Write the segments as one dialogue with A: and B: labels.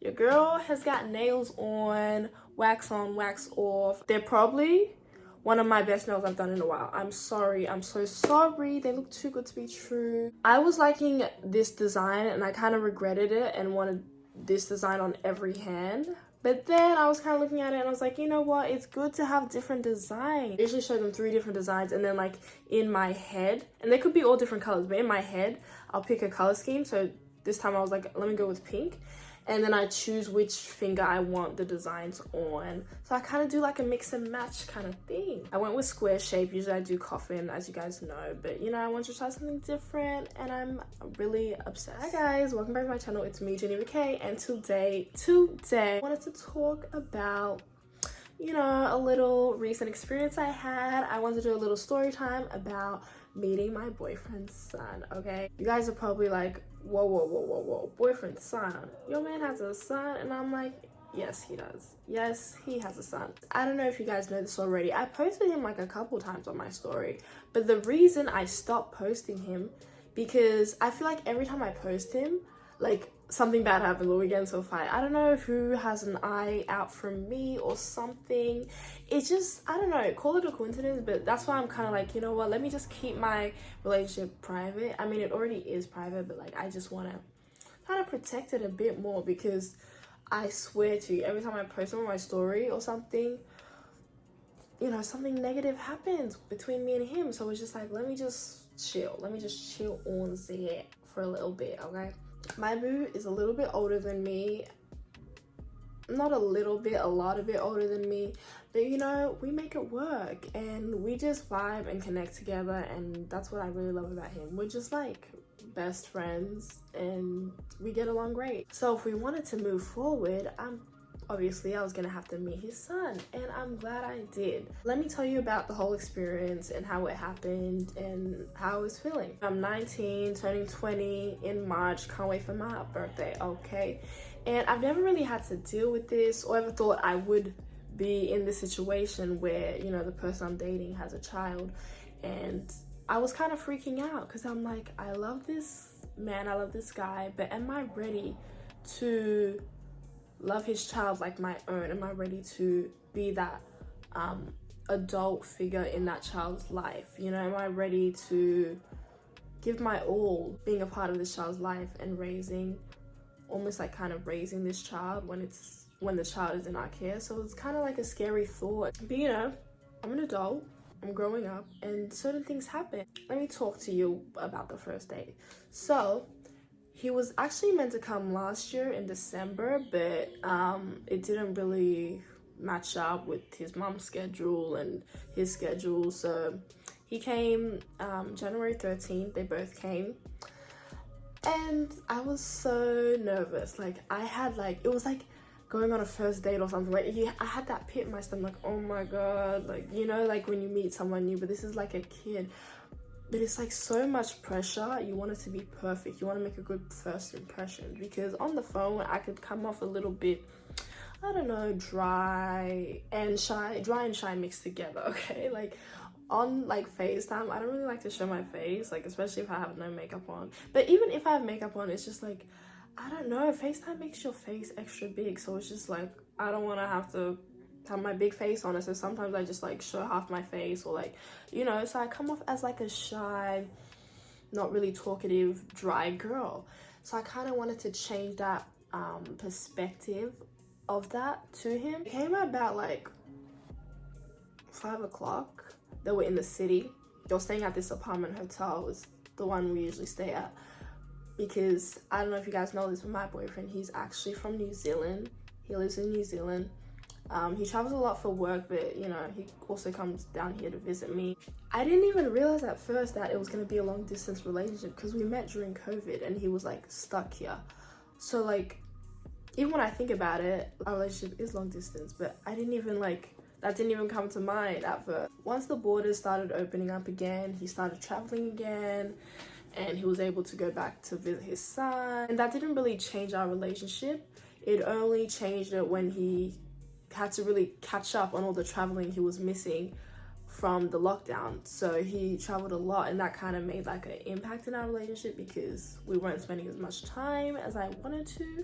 A: Your girl has got nails on, wax off. They're probably one of my best nails I've done in a while. I'm sorry, I'm so sorry. They look too good to be true. I was liking this design and I kind of regretted it and wanted this design on every hand. But then I was kind of looking at it and I was like, you know what? It's good to have different designs. I usually show them 3 different designs, and then like in my head, and they could be all different colors, but in my head, I'll pick a color scheme. So this time I was like, let me go with pink. And then I choose which finger I want the designs on. So I kind of do like a mix and match kind of thing. I went with square shape. Usually I do coffin, as you guys know. But you know, I want to try something different and I'm really obsessed. Hi guys, welcome back to my channel. It's me, Geneva K. And today, I wanted to talk about, you know, a little recent experience I had. I wanted to do a little story time about meeting my boyfriend's son, okay? You guys are probably like, whoa, boyfriend's son? Your man has a son? And I'm like, yes, he does. Yes, he has a son. I don't know if you guys know this already. I posted him like a couple times on my story, but the reason I stopped posting him, because I feel like every time I post him, like something bad happens or we get into a fight. I don't know who has an eye out for me or something. It's just, I don't know, call it a coincidence, but that's why I'm kind of like, you know what, let me just keep my relationship private. I mean, it already is private, but like I just want to kind of protect it a bit more, because I swear to you, every time I post on my story or something, you know, something negative happens between me and him. So it's just like, let me just chill on there for a little bit, okay? My boo is a little bit older than me. Not a little bit, a lot of bit older than me. But you know, we make it work and we just vibe and connect together, and that's what I really love about him. We're just like best friends and we get along great. So if we wanted to move forward, obviously I was gonna have to meet his son, and I'm glad I did. Let me tell you about the whole experience and how it happened and how I was feeling. I'm 19, turning 20 in March. Can't wait for my birthday, okay? And I've never really had to deal with this or ever thought I would be in this situation where, you know, the person I'm dating has a child. And I was kind of freaking out because I'm like, I love this man, I love this guy, but am I ready to love his child like my own? Am I ready to be that adult figure in that child's life? You know, am I ready to give my all being a part of this child's life and almost like kind of raising this child when the child is in our care? So it's kind of like a scary thought. But you know, I'm an adult, I'm growing up, and certain things happen. Let me talk to you about the first date. So he was actually meant to come last year in December, but it didn't really match up with his mom's schedule and his schedule. So he came January 13th, they both came. And I was so nervous. Like I had like, it was like going on a first date or something. Like I had that pit in my stomach, like, oh my God. Like, you know, like when you meet someone new, but this is like a kid. But it's like so much pressure. You want it to be perfect. You want to make a good first impression, because on the phone I could come off a little bit, I don't know, dry and shy mixed together, okay? Like on like FaceTime, I don't really like to show my face, like especially if I have no makeup on. But even if I have makeup on, it's just like, I don't know, FaceTime makes your face extra big. So it's just like, I don't want to have my big face on it, so sometimes I just like show half my face, or like, you know, so I come off as like a shy, not really talkative, dry girl. So I kind of wanted to change that perspective of that to him. It came about like 5 o'clock. They were in the city. They were staying at this apartment hotel. It's the one we usually stay at, because I don't know if you guys know this, but my boyfriend, he's actually from New Zealand. He lives in New Zealand. He travels a lot for work, but you know, he also comes down here to visit me. I didn't even realize at first that it was going to be a long distance relationship, because we met during COVID and he was like stuck here. So like, even when I think about it, our relationship is long distance, but I didn't even like, that didn't even come to mind at first. Once the borders started opening up again, he started traveling again, and he was able to go back to visit his son. And that didn't really change our relationship. It only changed it when he had to really catch up on all the traveling he was missing from the lockdown. So he traveled a lot, and that kind of made like an impact in our relationship, because we weren't spending as much time as I wanted to.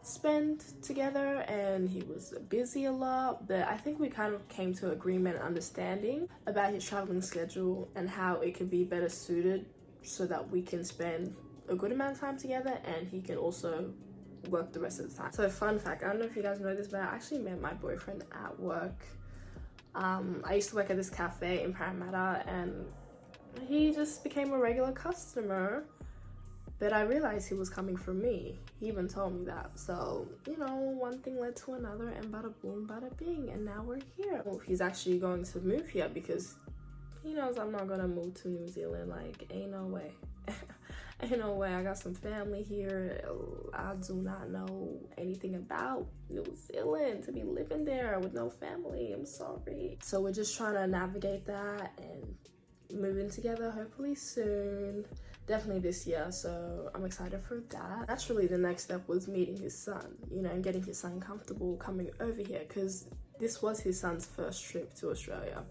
A: spend together, and he was busy a lot, but I think we kind of came to agreement and understanding about his traveling schedule and how it could be better suited so that we can spend a good amount of time together and he can also work the rest of the time. So fun fact, I don't know if you guys know this, but I actually met my boyfriend at work. I used to work at this cafe in Parramatta and he just became a regular customer, but I realized he was coming for me. He even told me that. So, you know, one thing led to another and bada boom, bada bing, and now we're here. Well, he's actually going to move here because he knows I'm not gonna move to New Zealand. Like, ain't no way. Ain't no way. I got some family here. I do not know anything about New Zealand to be living there with no family. I'm sorry. So we're just trying to navigate that and move in together hopefully soon. Definitely this year, so I'm excited for that. Naturally, the next step was meeting his son, you know, and getting his son comfortable coming over here, because this was his son's first trip to Australia.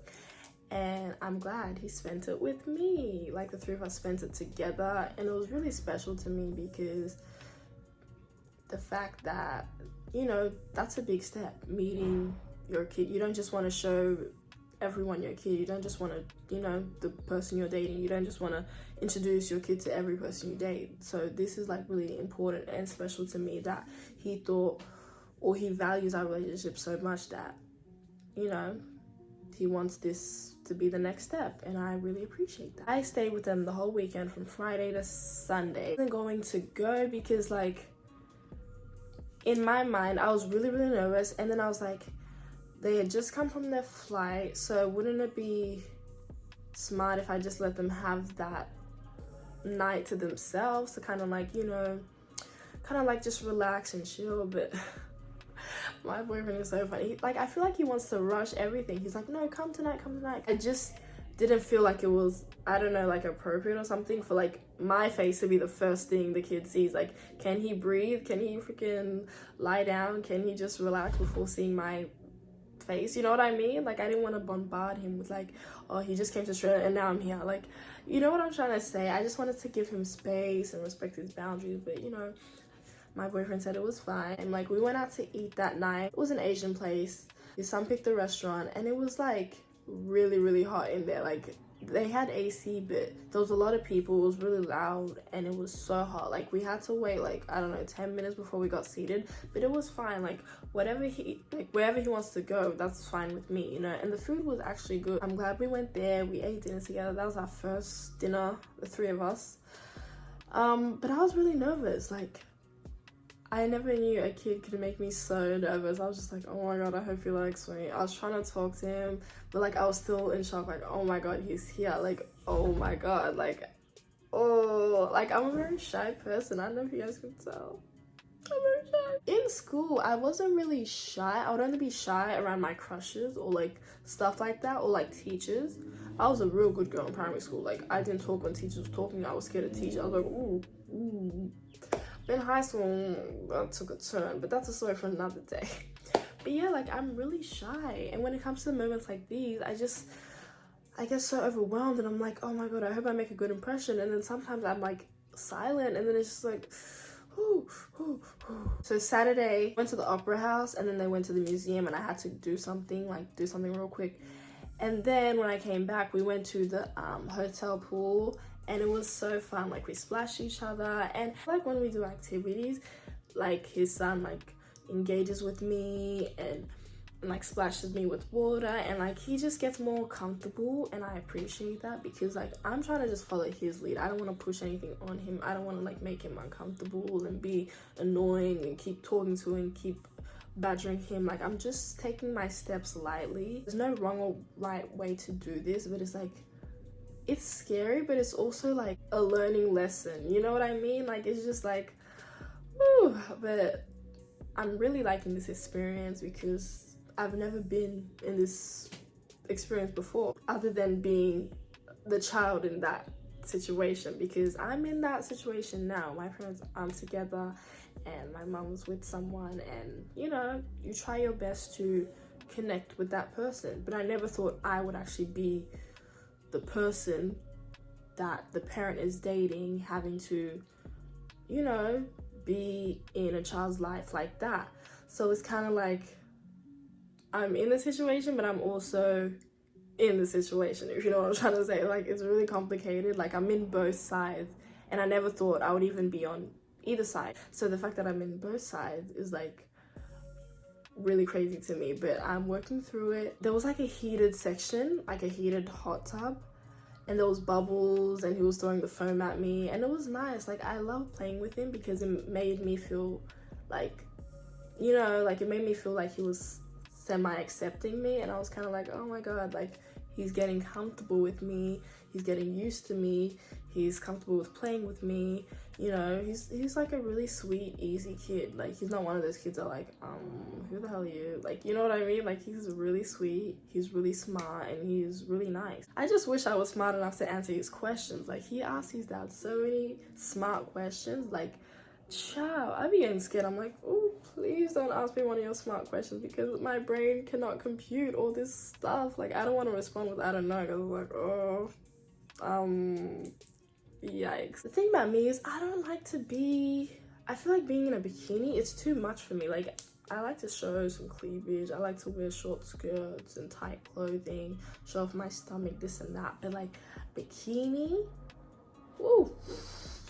A: And I'm glad he spent it with me. Like, the three of us spent it together, and it was really special to me because the fact that, you know, that's a big step, meeting your kid. You don't just want to show everyone your kid. You don't just want to, you know, the person you're dating. You don't just want to introduce your kid to every person you date. So this is like really important and special to me that he thought, or he values our relationship so much that, you know, he wants this to be the next step, and I really appreciate that. I stayed with them the whole weekend from Friday to Sunday. I wasn't going to go because, like, in my mind I was really nervous, and then I was like, they had just come from their flight, so wouldn't it be smart if I just let them have that night to themselves to kind of like, you know, kind of like just relax and chill. But my boyfriend is so funny. Like, I feel like he wants to rush everything. He's like, no, come tonight. I just didn't feel like it was, I don't know, like appropriate or something for like my face to be the first thing the kid sees. Like, can he breathe? Can he freaking lie down? Can he just relax before seeing my face? You know what I mean? Like, I didn't want to bombard him with like, oh, he just came to Australia and now I'm here. Like, you know what I'm trying to say? I just wanted to give him space and respect his boundaries. But, you know, my boyfriend said it was fine. And like, we went out to eat that night. It was an Asian place. His son picked the restaurant, and it was like really hot in there. Like, they had AC, but there was a lot of people. It was really loud and it was so hot. Like, we had to wait like, I don't know, 10 minutes before we got seated, but it was fine. Like, whatever he, like, wherever he wants to go, that's fine with me, you know. And the food was actually good. I'm glad we went there. We ate dinner together. That was our first dinner, the three of us. But I was really nervous. Like, I never knew a kid could make me so nervous. I was just like, oh my god, I hope he likes me. I was trying to talk to him, but like, I was still in shock. Like, oh my god, he's here. Like, oh my god, like, oh, like, I'm a very shy person. I don't know if you guys can tell. I'm very shy. In school, I wasn't really shy. I would only be shy around my crushes or like stuff like that, or like teachers. I was a real good girl in primary school. Like, I didn't talk when teachers were talking. I was scared of teachers. I was like, ooh. In high school, that took a turn, but that's a story for another day. But yeah, like, I'm really shy, and when it comes to moments like these, I get so overwhelmed, and I'm like, oh my god, I hope I make a good impression. And then sometimes I'm like silent, and then it's just like, whoo. So Saturday, went to the opera house, and then they went to the museum, and I had to do something real quick. And then when I came back, we went to the hotel pool, and it was so fun. Like, we splashed each other, and like, when we do activities, like, his son like engages with me and like splashes me with water, and like, he just gets more comfortable, and I appreciate that because like, I'm trying to just follow his lead. I don't want to push anything on him. I don't want to like make him uncomfortable and be annoying and keep talking to him, keep badgering him. Like, I'm just taking my steps lightly. There's no wrong or right way to do this, but it's like, it's scary, but it's also like a learning lesson, you know what I mean? Like, it's just like, whew. But I'm really liking this experience because I've never been in this experience before, other than being the child in that situation, because I'm in that situation now. My parents aren't together and my mom was with someone, and you know, you try your best to connect with that person. But I never thought I would actually be the person that the parent is dating, having to, you know, be in a child's life like that. So it's kind of like I'm in the situation, but I'm also in the situation, if you know what I'm trying to say. Like, it's really complicated. Like, I'm in both sides, and I never thought I would even be on either side. So the fact that I'm in both sides is like really crazy to me, but I'm working through it. There was like a heated section, like a heated hot tub, and there was bubbles, and he was throwing the foam at me, and it was nice. Like, I love playing with him because it made me feel like, you know, like it made me feel like he was semi-accepting me, and I was kind of like, oh my god, like he's getting comfortable with me, he's getting used to me, he's comfortable with playing with me, you know. He's like a really sweet, easy kid. Like, he's not one of those kids that are like, who the hell are you? Like, you know what I mean? Like, he's really sweet, he's really smart, and he's really nice. I just wish I was smart enough to answer his questions. Like, he asked his dad so many smart questions, like, child, I be getting scared. I'm like, oh, please don't ask me one of your smart questions, because my brain cannot compute all this stuff. Like, I don't want to respond with I don't know, because I'm like, oh, yikes. The thing about me is I don't like to be, I feel like being in a bikini, it's too much for me. Like, I like to show some cleavage, I like to wear short skirts and tight clothing, show off my stomach, this and that, but like bikini, woo,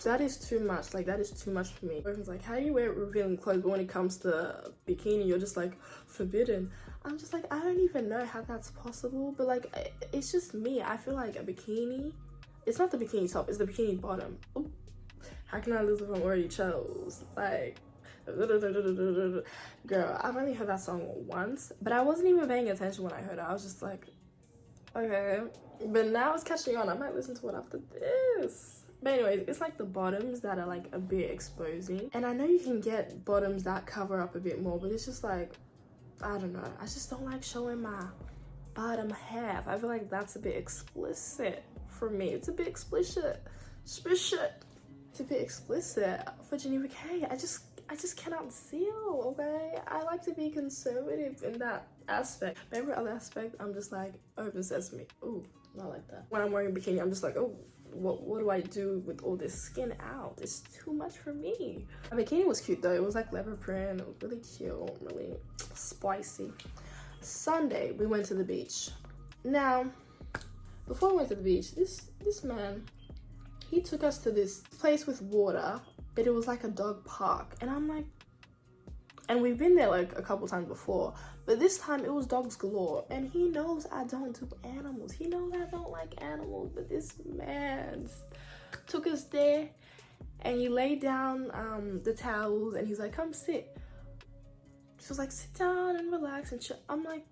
A: that is too much. Like, that is too much for me. Everyone's like, how do you wear revealing clothes? But when it comes to bikini, you're just like, forbidden. I'm just like, I don't even know how that's possible. But like, it's just me. I feel like a bikini, it's not the bikini top, it's the bikini bottom. Ooh, how can I lose if I'm already chose? Like, girl, I've only heard that song once, but I wasn't even paying attention when I heard it. I was just like, okay. But now it's catching on. I might listen to it after this. But anyways, it's like the bottoms that are like a bit exposing. And I know you can get bottoms that cover up a bit more, but it's just like, I don't know. I just don't like showing my bottom half. I feel like that's a bit explicit for me. It's a bit explicit. It's a bit explicit for Geneva K. I just cannot seal, okay? I like to be conservative in that aspect. But every other aspect, I'm just like, open sesame. Ooh, not like that. When I'm wearing a bikini, I'm just like, oh, what do I do with all this skin out? It's too much for me. My bikini was cute though. It was like leopard print. It was really cute, really spicy. Sunday, we went to the beach. Now, before we went to the beach, this man, he took us to this place with water, but it was like a dog park. And I'm like, and we've been there like a couple times before, but this time it was dogs galore. And he knows I don't do animals. He knows I don't like animals, but this man took us there and he laid down the towels and he's like, come sit. She was like, sit down and relax and chill. I'm like,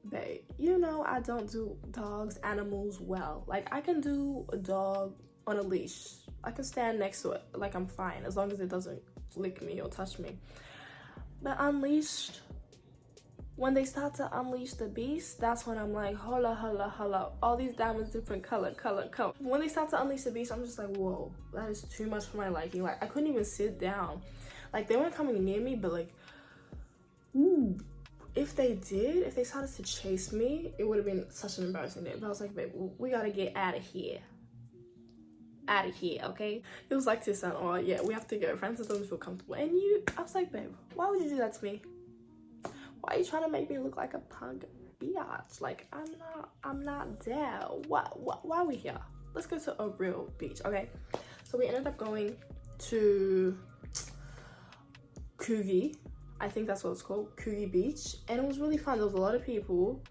A: babe, you know I don't do dogs, animals well. Like, I can do a dog on a leash. I can stand next to it, like I'm fine, as long as it doesn't lick me or touch me. But unleashed, when they start to unleash the beast, that's when I'm like, holla, holla, holla. All these diamonds, different color. When they start to unleash the beast, I'm just like, whoa, that is too much for my liking. Like, I couldn't even sit down. Like, they weren't coming near me, but like, ooh, if they started to chase me, it would have been such an embarrassing day. But I was like, babe, we gotta get out of here. Okay? It was like this, and oh yeah, we have to go. Francis doesn't feel comfortable. And I was like, babe, why would you do that to me? Why are you trying to make me look like a punk biatch? Like, I'm not there. Why are we here? Let's go to a real beach, okay? So we ended up going to Coogee. I think that's what it's called, Coogee Beach. And it was really fun. There was a lot of people.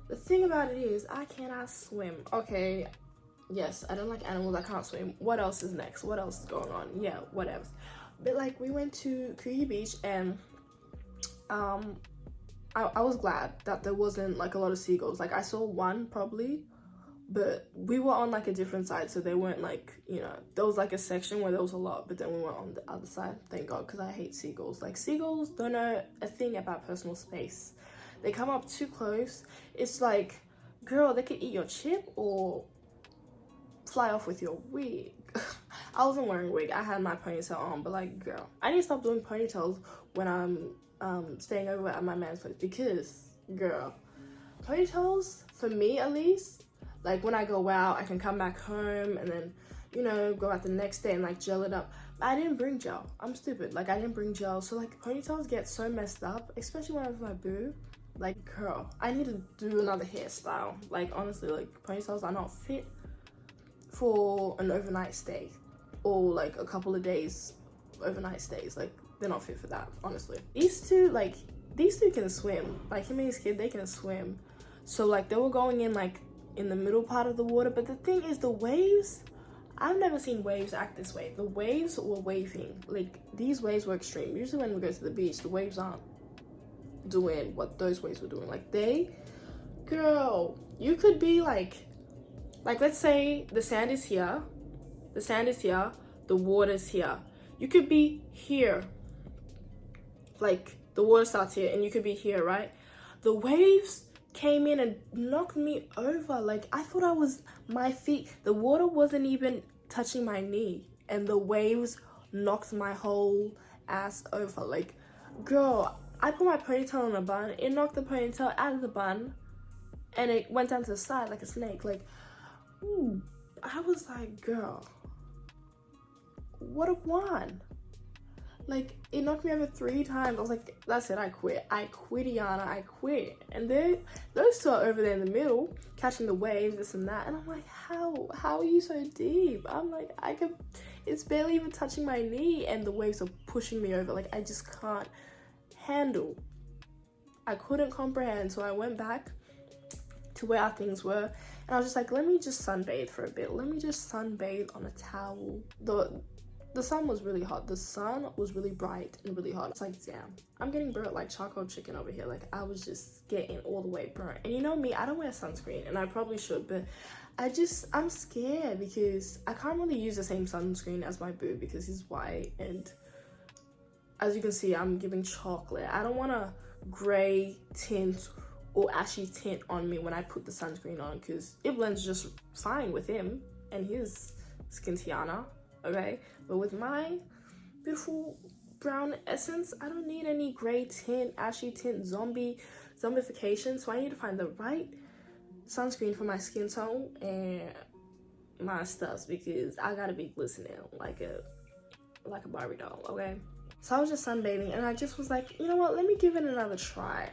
A: The thing about it is, I cannot swim. Okay, yes, I don't like animals, I can't swim. What else is next? What else is going on? Yeah, whatever. But like, we went to Coogee Beach and I was glad that there wasn't like a lot of seagulls. Like, I saw one probably, but we were on like a different side, so they weren't like, you know, there was like a section where there was a lot, but then we were on the other side, thank God, because I hate seagulls. Like, seagulls don't know a thing about personal space. They come up too close. It's like, girl, they could eat your chip or fly off with your wig. I wasn't wearing a wig, I had my ponytail on, but like, girl, I need to stop doing ponytails when I'm staying over at my man's place, because girl, ponytails, for me at least, like when I go out, I can come back home and then, you know, go out the next day and like gel it up. I didn't bring gel. I'm stupid. Like, I didn't bring gel. So, like, ponytails get so messed up, especially when I was with my boo. Like, girl, I need to do another hairstyle. Like, honestly, like, ponytails are not fit for an overnight stay or, like, a couple of days overnight stays. Like, they're not fit for that, honestly. These two can swim. Like, him and his kid, they can swim. So, like, they were going in, like, in the middle part of the water. But the thing is, the waves, I've never seen waves act this way. The waves were waving. Like, these waves were extreme. Usually when we go to the beach, the waves aren't doing what those waves were doing. Like, girl, you could be like, let's say the sand is here, the water's here. You could be here. Like, the water starts here and you could be here, right? The waves came in and knocked me over. Like, I thought my feet, the water wasn't even touching my knee, and the waves knocked my whole ass over. Like, girl, I put my ponytail in a bun, it knocked the ponytail out of the bun, and it went down to the side like a snake. Like, ooh, I was like, girl, what a one. Like, it knocked me over 3 times. I was like, that's it, I quit, Yana, I quit. And those two are over there in the middle, catching the waves, this and that. And I'm like, how are you so deep? I'm like, it's barely even touching my knee, and the waves are pushing me over. Like, I just can't handle. I couldn't comprehend. So I went back to where our things were, and I was just like, let me just sunbathe for a bit. Let me just sunbathe on a towel. The sun was really hot. The sun was really bright and really hot. It's like, damn, I'm getting burnt like charcoal chicken over here. Like, I was just getting all the way burnt. And you know me, I don't wear sunscreen, and I probably should, but I'm scared because I can't really use the same sunscreen as my boo because he's white, and as you can see, I'm giving chocolate. I don't want a gray tint or ashy tint on me when I put the sunscreen on, because it blends just fine with him and his skin Tiana. Okay, but with my beautiful brown essence, I don't need any gray tint, ashy tint, zombification. So I need to find the right sunscreen for my skin tone and my stuff, because I gotta be glistening like a Barbie doll. Okay, so I was just sunbathing, and I just was like, you know what, let me give it another try.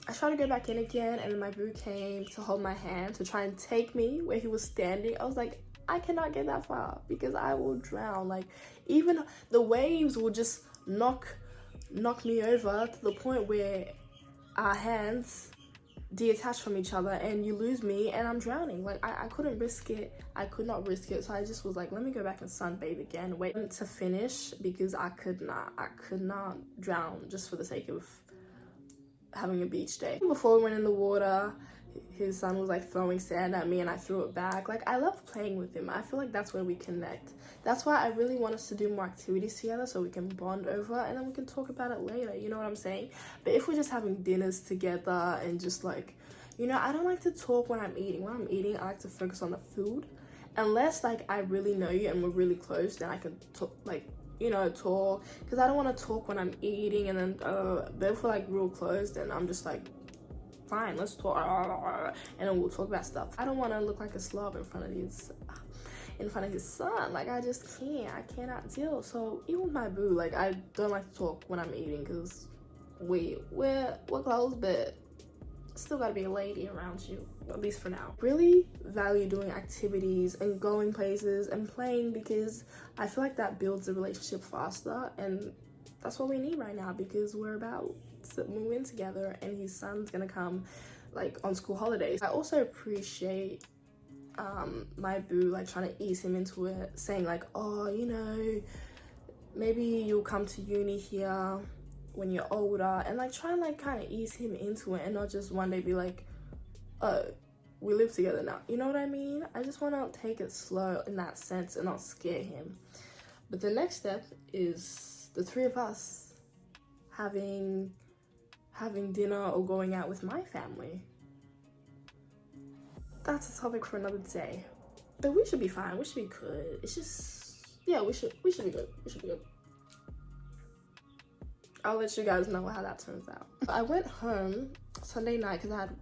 A: I tried to go back in again, and then my boo came to hold my hand to try and take me where he was standing. I was like, I cannot get that far because I will drown. Like, even the waves will just knock me over to the point where our hands detach from each other and you lose me and I'm drowning. Like, I couldn't risk it. I could not risk it. So I just was like, let me go back and sunbathe again, wait to finish, because I could not drown just for the sake of having a beach day. Before we went in the water, his son was like throwing sand at me and I threw it back. Like, I love playing with him. I feel like that's where we connect. That's why I really want us to do more activities together so we can bond over, and then we can talk about it later, you know what I'm saying? But if we're just having dinners together and just like, you know, I don't like to talk when I'm eating. When I'm eating, I like to focus on the food. Unless like I really know you and we're really close, then I can talk, like, you know, talk, because I don't want to talk when I'm eating. And then but if we're like real close, then I'm just like, fine, let's talk, and then we'll talk about stuff. I don't want to look like a slob in front of his son. Like, I just I cannot deal. So even with my boo, like, I don't like to talk when I'm eating, because we're close, but still gotta be a lady around you, at least for now. Really value doing activities and going places and playing, because I feel like that builds a relationship faster, and that's what we need right now, because we're about to move in together and his son's gonna come like on school holidays. I also appreciate my boo like trying to ease him into it, saying like, oh, you know, maybe you'll come to uni here when you're older, and like try and like kind of ease him into it, and not just one day be like, oh, we live together now, you know what I mean? I just want to take it slow in that sense and not scare him. But the next step is the 3 of us having dinner or going out with my family. That's a topic for another day. But we should be fine. We should be good. It's just, yeah, we should be good. We should be good. I'll let you guys know how that turns out. I went home Sunday night because I had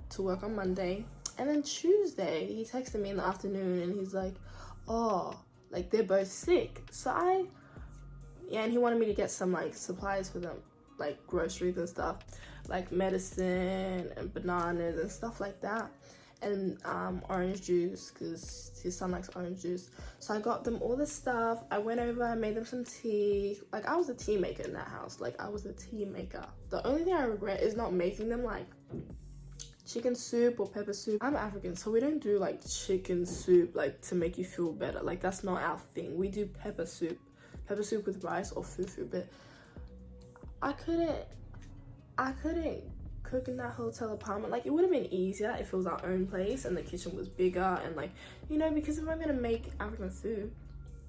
A: to work on Monday. And then Tuesday, he texted me in the afternoon and he's like, oh, like they're both sick. So I Yeah, and he wanted me to get some like supplies for them, like groceries and stuff, like medicine and bananas and stuff like that, and orange juice because his son likes orange juice. So I got them all this stuff. I went over, I made them some tea. Like, I was a tea maker in that house. Like, I was a tea maker. The only thing I regret is not making them like chicken soup or pepper soup. I'm African, so we don't do like chicken soup like to make you feel better. Like, that's not our thing. We do pepper soup with rice or fufu. But I couldn't cook in that hotel apartment. Like, it would have been easier if it was our own place and the kitchen was bigger, and like, you know, because if I'm gonna make African food,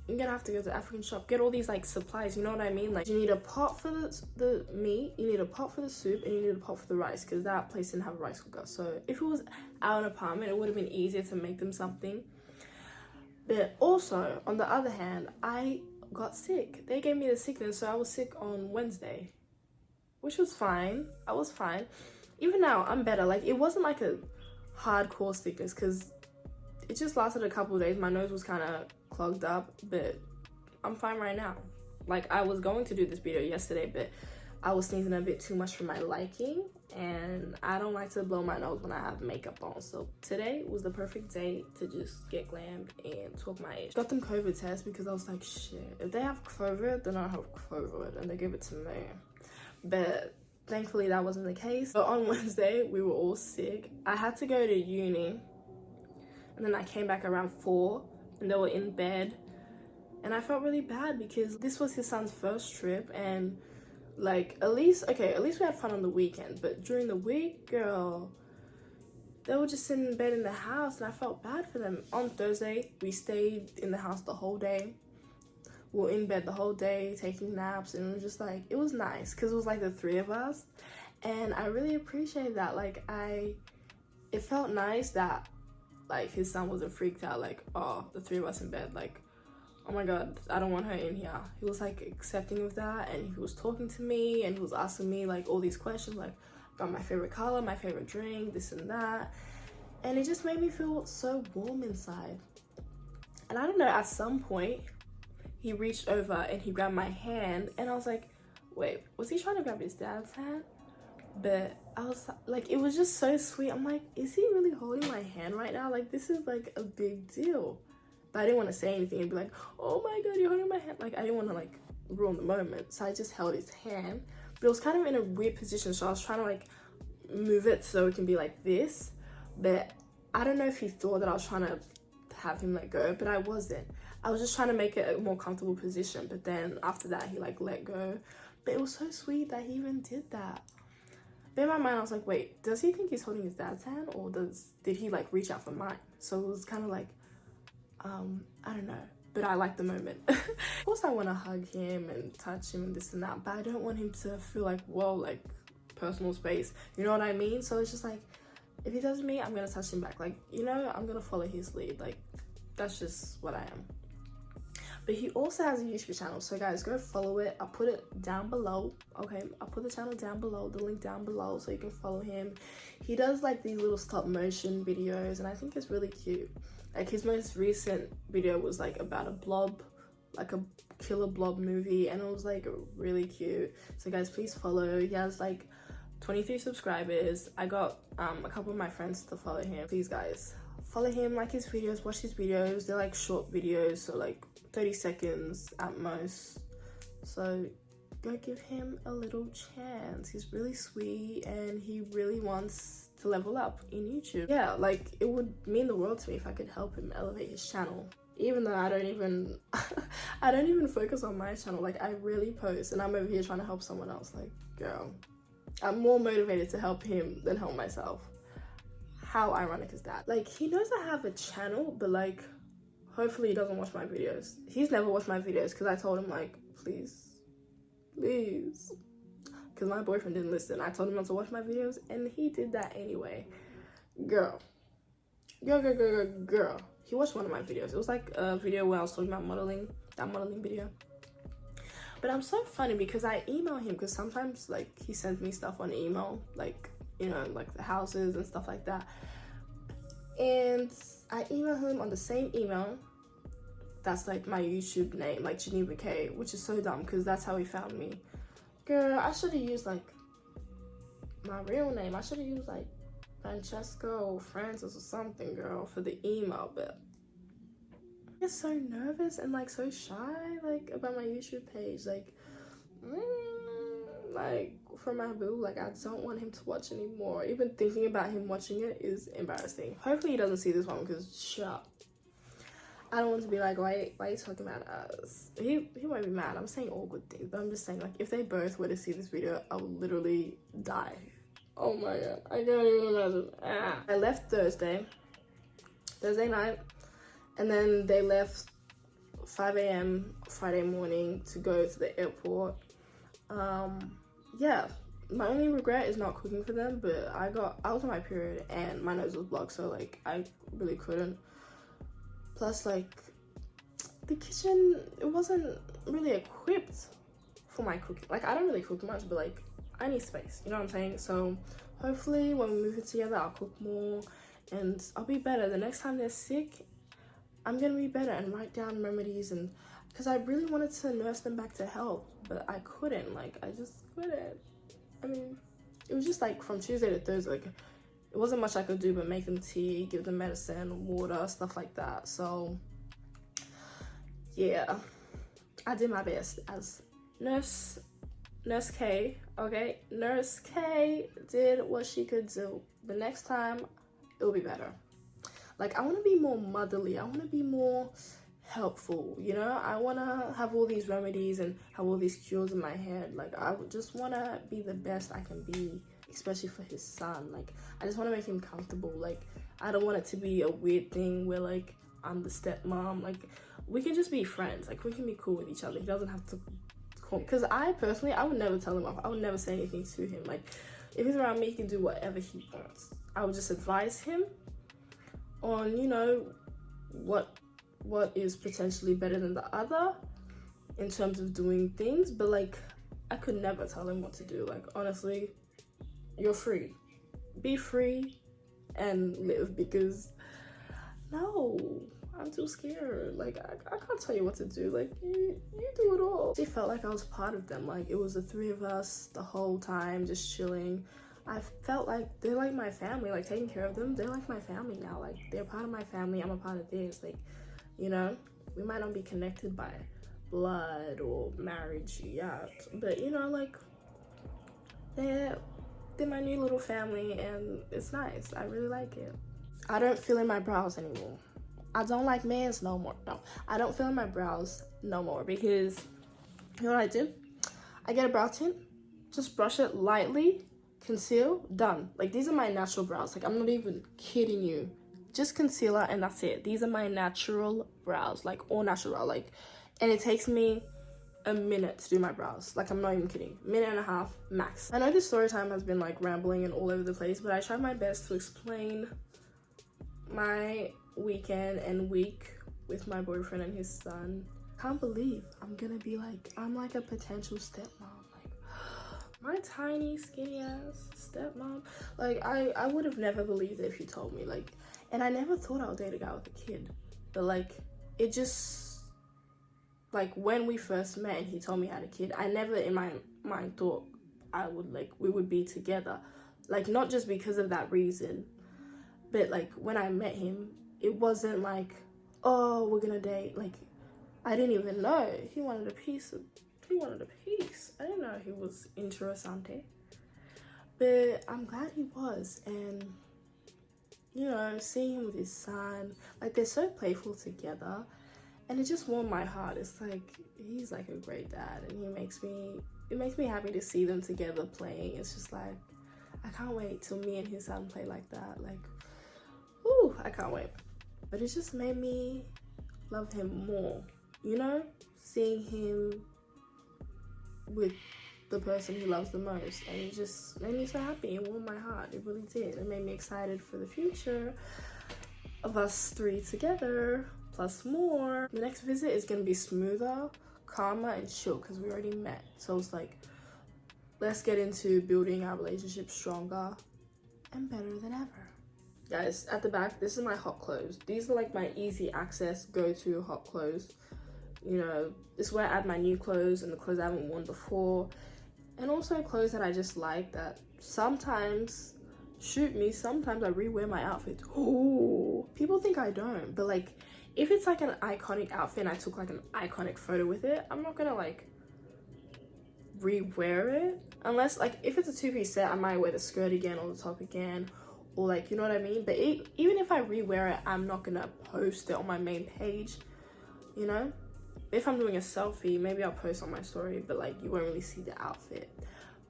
A: I'm gonna have to go to the African shop, get all these like supplies, you know what I mean? Like, you need a pot for the meat, you need a pot for the soup, and you need a pot for the rice, because that place didn't have a rice cooker. So if it was our apartment, it would have been easier to make them something. But also, on the other hand, I got sick. They gave me the sickness, so I was sick on Wednesday, which was fine. I was fine. Even now, I'm better. Like, it wasn't like a hardcore sickness, because it just lasted a couple of days. My nose was kind of clogged up, but I'm fine right now. Like, I was going to do this video yesterday, but I was sneezing a bit too much for my liking, and I don't like to blow my nose when I have makeup on. So today was the perfect day to just get glammed and talk my age. Got them COVID tests because I was like, shit, if they have COVID, then I have COVID, and they gave it to me. But thankfully that wasn't the case. So on Wednesday, we were all sick. I had to go to uni, and then I came back around 4, and they were in bed, and I felt really bad because this was his son's first trip, and like, at least we had fun on the weekend, but during the week, girl, they were just sitting in bed in the house, and I felt bad for them. On Thursday, we stayed in the house the whole day. We were in bed the whole day, taking naps, and it was just like, it was nice, because it was like the 3 of us, and I really appreciated that. Like, it felt nice that like his son wasn't freaked out, like, oh, the 3 of us in bed, like, oh my god, I don't want her in here. He was like accepting of that, and he was talking to me, and he was asking me like all these questions, like about my favorite color, my favorite drink, this and that, and it just made me feel so warm inside. And I don't know, at some point he reached over and he grabbed my hand, and I was like, wait, was he trying to grab his dad's hand? But I was like, it was just so sweet. I'm like, is he really holding my hand right now? Like, this is like a big deal. But I didn't want to say anything and be like, oh my god, you're holding my hand. Like, I didn't want to like ruin the moment, so I just held his hand. But it was kind of in a weird position, so I was trying to like move it so it can be like this. But I don't know if he thought that I was trying to have him let go, but I wasn't. I was just trying to make it a more comfortable position. But then after that, he like let go. But it was so sweet that he even did that. But in my mind, I was like, wait, does he think he's holding his dad's hand, or did he like reach out for mine? So it was kind of like, I don't know, but I like the moment. Of course I want to hug him and touch him and this and that, but I don't want him to feel like, whoa, like personal space, you know what I mean? So it's just like, if he does me, I'm gonna touch him back. Like, you know, I'm gonna follow his lead. Like, that's just what I am. But he also has a YouTube channel, so guys, go follow it. I'll put it down below, okay? I'll put the channel down below, the link down below, so you can follow him. He does like these little stop motion videos, and I think it's really cute. Like, his most recent video was like about a blob, like a killer blob movie, and it was like really cute. So guys, please follow. He has like 23 subscribers. I got a couple of my friends to follow him. Please guys, follow him, like his videos, watch his videos. They're like short videos, so like 30 seconds at most. So go give him a little chance. He's really sweet, and he really wants to level up in YouTube. Yeah, like, it would mean the world to me if I could help him elevate his channel, even though I don't even I don't even focus on my channel. Like, I really post, and I'm over here trying to help someone else. Like, girl, I'm more motivated to help him than help myself. How ironic is that? Like, he knows I have a channel, but like, hopefully he doesn't watch my videos. He's never watched my videos because I told him like, please, because my boyfriend didn't listen. I told him not to watch my videos, and he did that anyway. Girl. He watched one of my videos. It was like a video where I was talking about modeling, that modeling video. But I'm so funny because I email him, because sometimes like he sends me stuff on email, like, you know, like the houses and stuff like that. And I email him on the same email that's like my YouTube name, like Geneva K, which is so dumb because that's how he found me. Girl, I should have used like my real name. I should have used like Francesca or Francis or something, girl, for the email. But I get so nervous and like so shy like about my YouTube page, like for my boo, like I don't want him to watch anymore. Even thinking about him watching it is embarrassing. Hopefully he doesn't see this one because shut. I don't want to be like, why are you talking about us? He won't be mad. I'm saying all good things, but I'm just saying, like, if they both were to see this video, I would literally die. Oh my god, I can't even imagine. I left Thursday night, and then they left 5 a.m. Friday morning to go to the airport. Yeah, my only regret is not cooking for them, but I was on my period and my nose was blocked, so like I really couldn't. Plus, like, the kitchen, it wasn't really equipped for my cooking. Like, I don't really cook much, but like I need space, you know what I'm saying? So hopefully when we move it together, I'll cook more and I'll be better. The next time they're sick, I'm gonna be better and write down remedies, and because I really wanted to nurse them back to health, but I couldn't. Like, I just couldn't. I mean, it was just like from Tuesday to Thursday, like it wasn't much I could do but make them tea, give them medicine, water, stuff like that. So yeah, I did my best as Nurse K, okay? Nurse K did what she could do. The next time, it'll be better. Like, I want to be more motherly. I want to be more helpful, you know? I want to have all these remedies and have all these cures in my head. Like, I just want to be the best I can be, especially for his son. Like, I just want to make him comfortable. Like, I don't want it to be a weird thing where, like, I'm the stepmom. Like, we can just be friends. Like, we can be cool with each other. He doesn't have to call me. Because I personally, I would never tell him off. I would never say anything to him. Like, if he's around me, he can do whatever he wants. I would just advise him on, you know, what is potentially better than the other in terms of doing things. But, like, I could never tell him what to do. Like, honestly, you're free. Be free and live, because no, I'm too scared. Like, I can't tell you what to do. Like, you do it all. It felt like I was part of them. Like, it was the three of us the whole time, just chilling. I felt like they're like my family. Like, taking care of them, they're like my family now. Like, they're part of my family, I'm a part of theirs. Like, you know, we might not be connected by blood or marriage yet, but, you know, like, they're my new little family, and it's nice. I really like it. I don't fill in my brows anymore. I don't like mans no more. No, I don't fill in my brows no more, because you know what I do? I get a brow tint, just brush it lightly, conceal, done. Like, these are my natural brows. Like, I'm not even kidding you. Just concealer and that's it. These are my natural brows, like all natural brow. Like, and it takes me a minute to do my brows. Like, I'm not even kidding. Minute and a half max. I know this story time has been like rambling and all over the place, but I tried my best to explain my weekend and week with my boyfriend and his son. Can't believe I'm gonna be like, I'm like a potential stepmom. Like, my tiny skinny ass stepmom. Like, I would have never believed it if you told me. Like, and I never thought I would date a guy with a kid, but like, it just, like, when we first met and he told me he had a kid, I never in my mind thought we would be together. Like, not just because of that reason, but like, when I met him, it wasn't like, oh, we're gonna date. Like, I didn't even know he wanted a piece. I didn't know he was interessante, but I'm glad he was. And, you know, seeing him with his son, like, they're so playful together, and it just warmed my heart. It's like, he's like a great dad, and it makes me happy to see them together playing. It's just like, I can't wait till me and his son play like that. Like, ooh, I can't wait. But it just made me love him more, you know, seeing him with the person he loves the most, and it just made me so happy. It warmed my heart. It really did. It made me excited for the future of us three together, plus more. The next visit is gonna be smoother, calmer, and chill, because we already met. So it's like, let's get into building our relationship stronger and better than ever. Guys, at the back, this is my hot clothes. These are like my easy access go-to hot clothes. You know, this is where I add my new clothes and the clothes I haven't worn before, and also clothes that I just like that sometimes shoot me. Sometimes I rewear my outfit. Oh, people think I don't, but like if it's like an iconic outfit and I took like an iconic photo with it, I'm not gonna like rewear it, unless like if it's a two-piece set, I might wear the skirt again or the top again, or like, you know what I mean. But even if I rewear it, I'm not gonna post it on my main page, you know. If I'm doing a selfie, maybe I'll post on my story, but like you won't really see the outfit.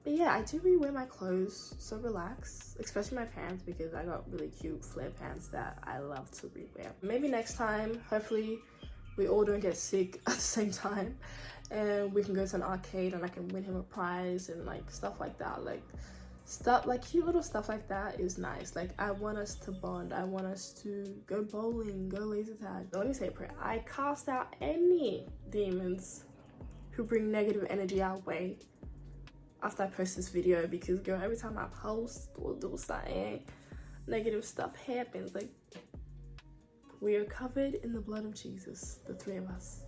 A: But yeah, I do rewear my clothes, so relax, especially my pants, because I got really cute flare pants that I love to rewear. Maybe next time, hopefully we all don't get sick at the same time, and we can go to an arcade and I can win him a prize and like stuff like that. Like stuff like cute little stuff like that is nice. Like I want us to bond, I want us to go bowling, go laser tag. Let me say a prayer. I cast out any demons who bring negative energy our way after I post this video, because girl, every time I post or do something, negative stuff happens. Like, we are covered in the blood of Jesus, the three of us.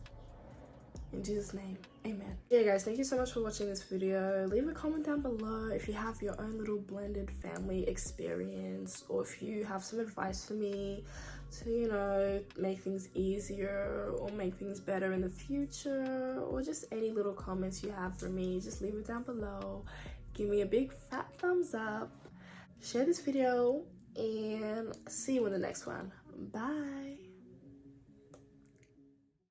A: In Jesus' name, amen. Yeah guys, thank you so much for watching this video. Leave a comment down below if you have your own little blended family experience, or if you have some advice for me to, you know, make things easier or make things better in the future, or just any little comments you have for me. Just leave it down below. Give me a big fat thumbs up, share this video, and see you in the next one. Bye.